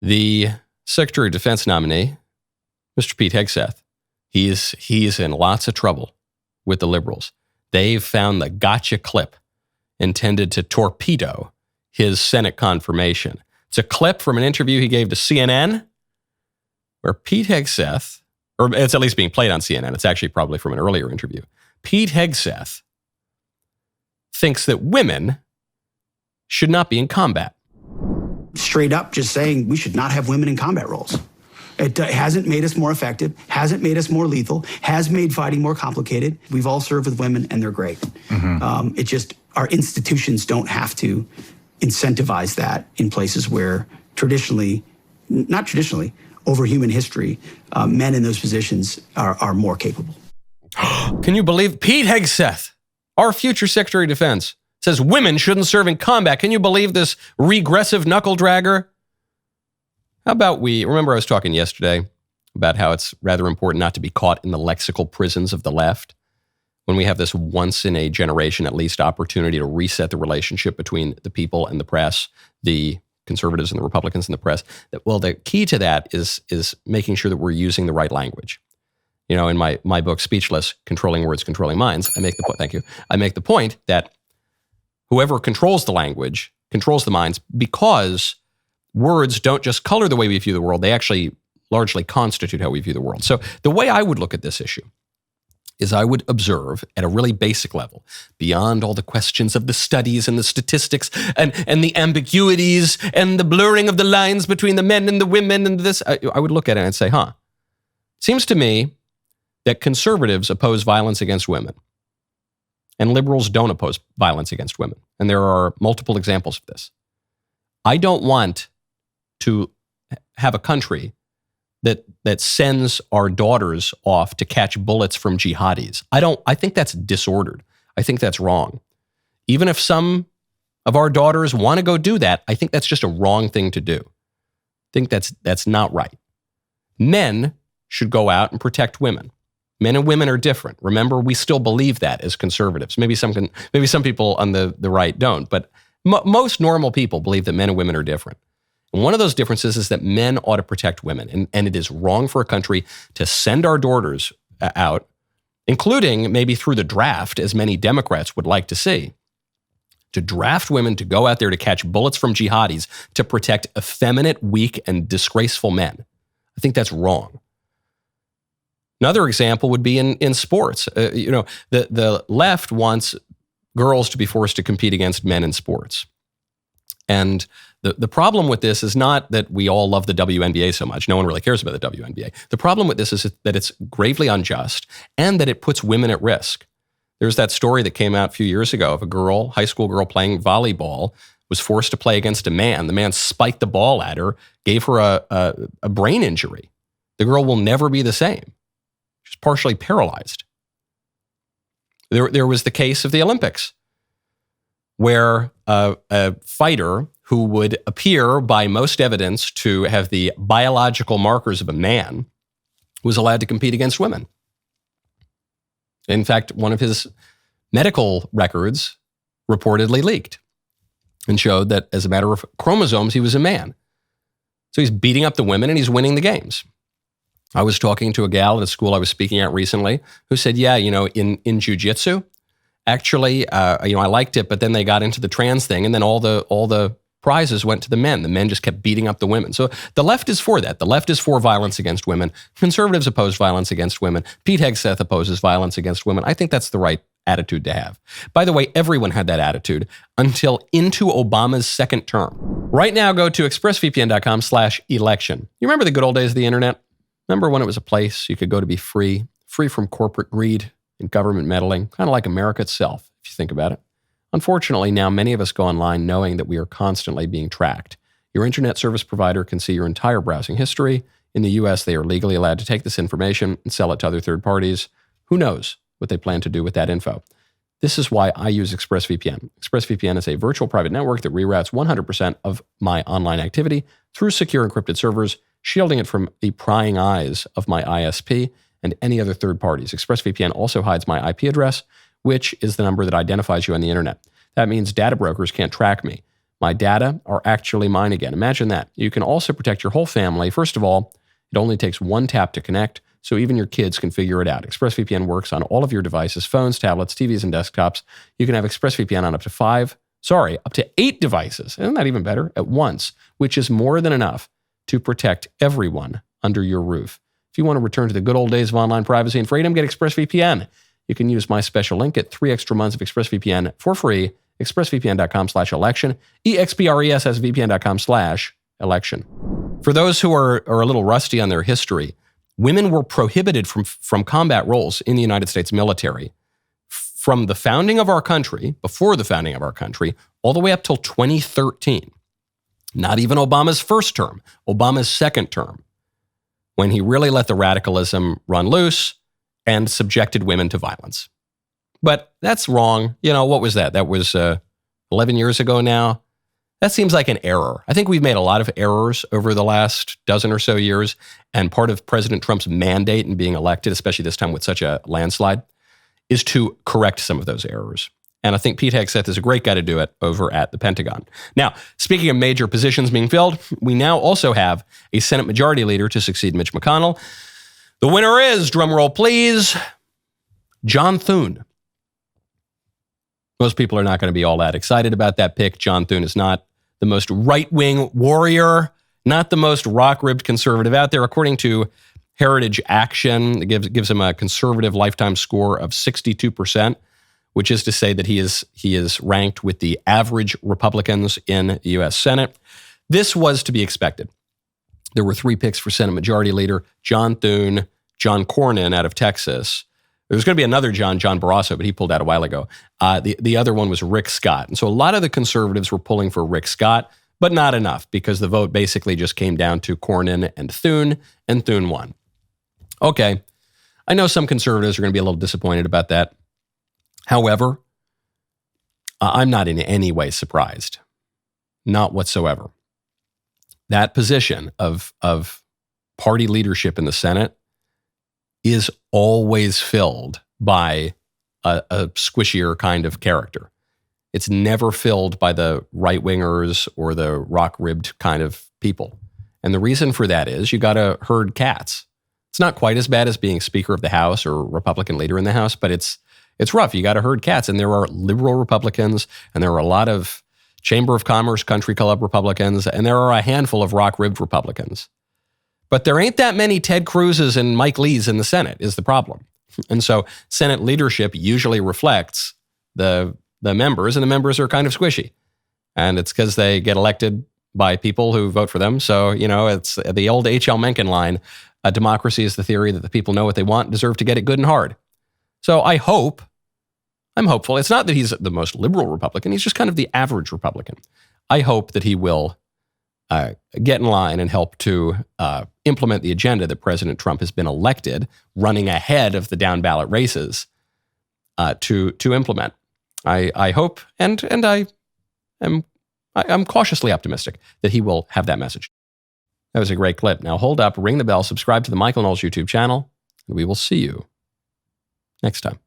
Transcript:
The Secretary of Defense nominee, Mr. Pete Hegseth, he's in lots of trouble with the liberals. They've found the gotcha clip intended to torpedo his Senate confirmation. It's a clip from an interview he gave to CNN where Pete Hegseth, or it's at least being played on CNN. It's actually probably from an earlier interview. Pete Hegseth thinks that women should not be in combat. Straight up just saying we should not have women in combat roles. It hasn't made us more effective, hasn't made us more lethal, has made fighting more complicated. We've all served with women and they're great. It just, our institutions don't have to incentivize that in places where not traditionally, over human history, men in those positions are more capable. Can you believe Pete Hegseth, our future Secretary of Defense, says women shouldn't serve in combat? Can you believe this regressive knuckle dragger? How about remember I was talking yesterday about how it's rather important not to be caught in the lexical prisons of the left when we have this once in a generation, at least, opportunity to reset the relationship between the people and the press, the conservatives and the Republicans and the press. Well, the key to that is making sure that we're using the right language. You know, in my book, Speechless, Controlling Words, Controlling Minds, I make the point that whoever controls the language controls the minds, because words don't just color the way we view the world, they actually largely constitute how we view the world. So the way I would look at this issue is I would observe at a really basic level, beyond all the questions of the studies and the statistics and the ambiguities and the blurring of the lines between the men and the women and this, I would look at it and say, seems to me that conservatives oppose violence against women and liberals don't oppose violence against women. And there are multiple examples of this. I don't want to have a country that sends our daughters off to catch bullets from jihadis. I think that's disordered. I think that's wrong. Even if some of our daughters want to go do that, I think that's just a wrong thing to do. I think that's not right. Men should go out and protect women. Men and women are different. Remember, we still believe that as conservatives. Maybe some people on the right don't, but most normal people believe that men and women are different. And one of those differences is that men ought to protect women. And it is wrong for a country to send our daughters out, including maybe through the draft, as many Democrats would like to see, to draft women to go out there to catch bullets from jihadis to protect effeminate, weak, and disgraceful men. I think that's wrong. Another example would be in sports. The left wants girls to be forced to compete against men in sports. And the problem with this is not that we all love the WNBA so much. No one really cares about the WNBA. The problem with this is that it's gravely unjust and that it puts women at risk. There's that story that came out a few years ago of a high school girl playing volleyball, was forced to play against a man. The man spiked the ball at her, gave her a brain injury. The girl will never be the same. She's partially paralyzed. There was the case of the Olympics, where a fighter who would appear by most evidence to have the biological markers of a man was allowed to compete against women. In fact, one of his medical records reportedly leaked and showed that as a matter of chromosomes, he was a man. So he's beating up the women and he's winning the games. I was talking to a gal at a school I was speaking at recently who said, in jiu-jitsu, actually, I liked it, but then they got into the trans thing, and then all the prizes went to the men. The men just kept beating up the women. So the left is for that. The left is for violence against women. Conservatives oppose violence against women. Pete Hegseth opposes violence against women. I think that's the right attitude to have. By the way, everyone had that attitude until into Obama's second term. Right now, go to expressvpn.com/election. You remember the good old days of the internet? Remember when it was a place you could go to be free from corporate greed and government meddling, kind of like America itself, if you think about it. Unfortunately, now many of us go online knowing that we are constantly being tracked. Your internet service provider can see your entire browsing history. In the US, they are legally allowed to take this information and sell it to other third parties. Who knows what they plan to do with that info? This is why I use ExpressVPN. ExpressVPN is a virtual private network that reroutes 100% of my online activity through secure encrypted servers, shielding it from the prying eyes of my ISP and any other third parties. ExpressVPN also hides my IP address, which is the number that identifies you on the internet. That means data brokers can't track me. My data are actually mine again. Imagine that. You can also protect your whole family. First of all, it only takes one tap to connect, so even your kids can figure it out. ExpressVPN works on all of your devices, phones, tablets, TVs, and desktops. You can have ExpressVPN on up to 8 devices. Isn't that even better? At once, which is more than enough to protect everyone under your roof. If you want to return to the good old days of online privacy and freedom, get ExpressVPN. You can use my special link, get 3 extra months of ExpressVPN for free. ExpressVPN.com/election. ExpressVPN.com/election. For those who are a little rusty on their history, women were prohibited from combat roles in the United States military from the founding of our country, before the founding of our country, all the way up till 2013. Not even Obama's first term, Obama's second term, when he really let the radicalism run loose and subjected women to violence. But that's wrong. What was that? That was 11 years ago now. That seems like an error. I think we've made a lot of errors over the last dozen or so years, and part of President Trump's mandate in being elected, especially this time with such a landslide, is to correct some of those errors. And I think Pete Hegseth is a great guy to do it over at the Pentagon. Now, speaking of major positions being filled, we now also have a Senate Majority Leader to succeed Mitch McConnell. The winner is, drumroll please, John Thune. Most people are not going to be all that excited about that pick. John Thune is not the most right-wing warrior, not the most rock-ribbed conservative out there. According to Heritage Action, it gives him a conservative lifetime score of 62%, which is to say that he is ranked with the average Republicans in the U.S. Senate. This was to be expected. There were 3 picks for Senate Majority Leader: John Thune, John Cornyn out of Texas. There was going to be another John Barrasso, but he pulled out a while ago. The other one was Rick Scott. And so a lot of the conservatives were pulling for Rick Scott, but not enough, because the vote basically just came down to Cornyn and Thune won. Okay, I know some conservatives are going to be a little disappointed about that. However, I'm not in any way surprised. Not whatsoever. That position of party leadership in the Senate is always filled by a squishier kind of character. It's never filled by the right-wingers or the rock-ribbed kind of people. And the reason for that is you got to herd cats. It's not quite as bad as being Speaker of the House or Republican leader in the House, but it's rough. You got to herd cats. And there are liberal Republicans, and there are a lot of Chamber of Commerce, country club Republicans, and there are a handful of rock-ribbed Republicans. But there ain't that many Ted Cruz's and Mike Lee's in the Senate is the problem. And so Senate leadership usually reflects the members, and the members are kind of squishy. And it's because they get elected by people who vote for them. So, it's the old H.L. Mencken line, a democracy is the theory that the people know what they want and deserve to get it good and hard. So I'm hopeful. It's not that he's the most liberal Republican. He's just kind of the average Republican. I hope that he will get in line and help to implement the agenda that President Trump has been elected, running ahead of the down ballot races, to implement. I hope, and I'm cautiously optimistic that he will have that message. That was a great clip. Now hold up, ring the bell, subscribe to the Michael Knowles YouTube channel, and we will see you next time.